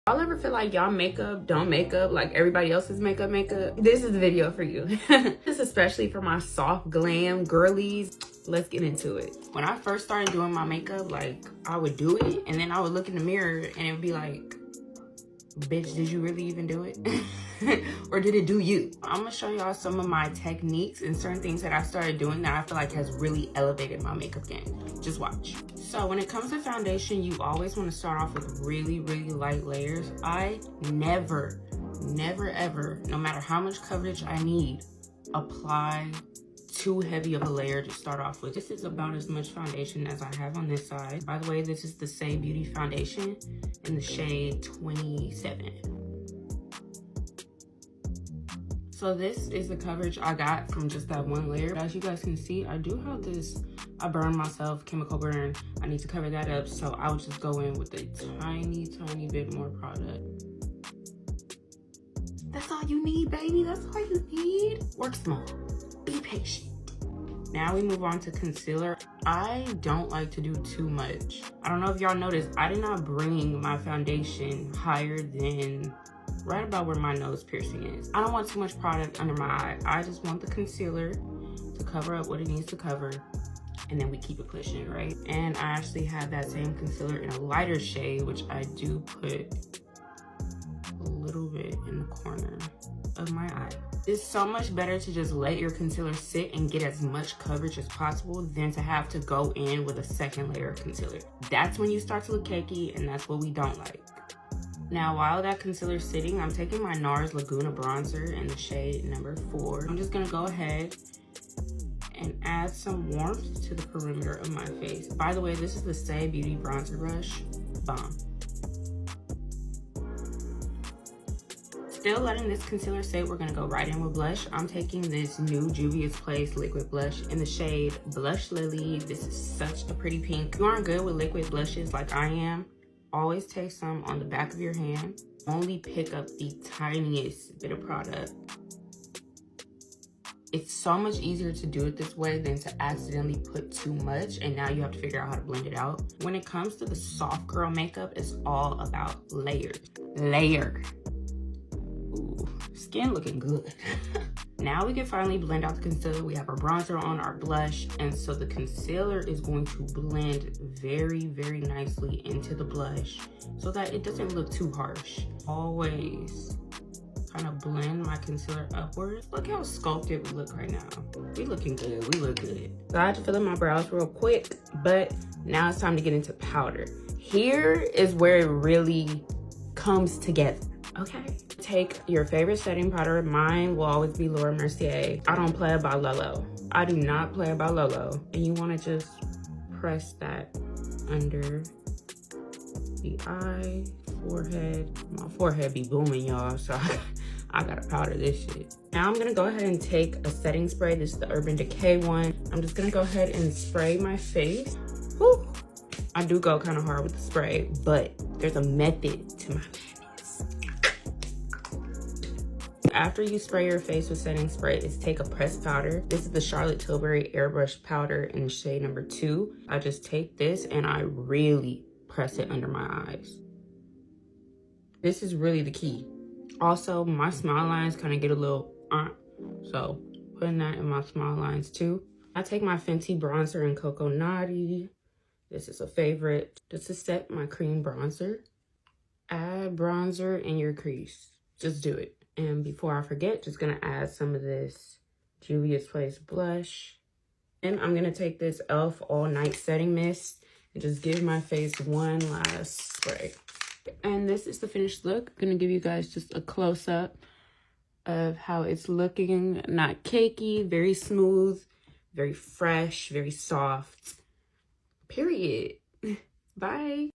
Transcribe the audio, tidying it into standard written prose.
Y'all ever feel like y'all makeup don't make up like everybody else's makeup? This is the video for you. This is especially for my soft glam girlies. Let's get into it. When I first started doing my makeup, like I would do it and then I would look in the mirror and it would be like, bitch, did you really even do it? Or did it do you? I'm gonna show y'all some of my techniques and certain things that I started doing that I feel like has really elevated my makeup game. Just watch. So when it comes to foundation, you always want to start off with really light layers. I never ever, no matter how much coverage I need, apply too heavy of a layer to start off with. This is about as much foundation as I have on this side. By the way, this is the Saie Beauty foundation in the shade 27. So this is the coverage I got from just that one layer. As you guys can see, I do have this, I burned myself, chemical burn. I need to cover that up, so I would just go in with a tiny bit more product. That's all you need, baby. That's all you need. Work small. Be patient. Now we move on to concealer. I don't like to do too much. I don't know if y'all noticed, I did not bring my foundation higher than right about where my nose piercing is. I don't want too much product under my eye. I just want the concealer to cover up what it needs to cover, and then we keep it pushing, right? And I actually have that same concealer in a lighter shade, which I do put a little bit in the corner of my eye. It's so much better to just let your concealer sit and get as much coverage as possible than to have to go in with a second layer of concealer. That's when you start to look cakey, and that's what we don't like. Now, while that concealer's sitting, I'm taking my NARS Laguna bronzer in the shade number 4. I'm just gonna go ahead and add some warmth to the perimeter of my face. By the way, this is the Saie Beauty bronzer brush. Bomb. Still letting this concealer sit, we're gonna go right in with blush. I'm taking this new Juvia's Place liquid blush in the shade Blush Lily. This is such a pretty pink. If you aren't good with liquid blushes like I am, always take some on the back of your hand. Only pick up the tiniest bit of product. It's so much easier to do it this way than to accidentally put too much, and now you have to figure out how to blend it out. When it comes to the soft girl makeup, it's all about layers. Layer. Ooh, skin looking good. Now we can finally blend out the concealer. We have our bronzer on, our blush, and so the concealer is going to blend very nicely into the blush so that it doesn't look too harsh. Always kind of blend my concealer upwards. Look how sculpted we look right now. We looking good, we look good. So I had to fill in my brows real quick, but now it's time to get into powder. Here is where it really comes together. Okay, take your favorite setting powder. Mine will always be Laura Mercier. I don't play about Lolo. I do not play about Lolo. And you want to just press that under the eye, forehead. My forehead be booming, y'all, so I gotta powder this shit. Now I'm gonna go ahead and take a setting spray. This is the Urban Decay one. I'm just gonna go ahead and spray my face. Whew. I do go kind of hard with the spray, but there's a method to my madness. After you spray your face with setting spray, is take a pressed powder. This is the Charlotte Tilbury Airbrush powder in shade number 2. I just take this and I really press it under my eyes. This is really the key. Also, my smile lines kind of get a little, so putting that in my smile lines too. I take my Fenty bronzer in Cocoa Naughty. This is a favorite. Just to set my cream bronzer. Add bronzer in your crease. Just do it. And before I forget, just gonna add some of this Juvia's Place blush. And I'm gonna take this e.l.f. All Night Setting Mist and just give my face one last spray. And this is the finished look. I'm gonna give you guys just a close-up of how it's looking. Not cakey, very smooth, very fresh, very soft. Period. Bye.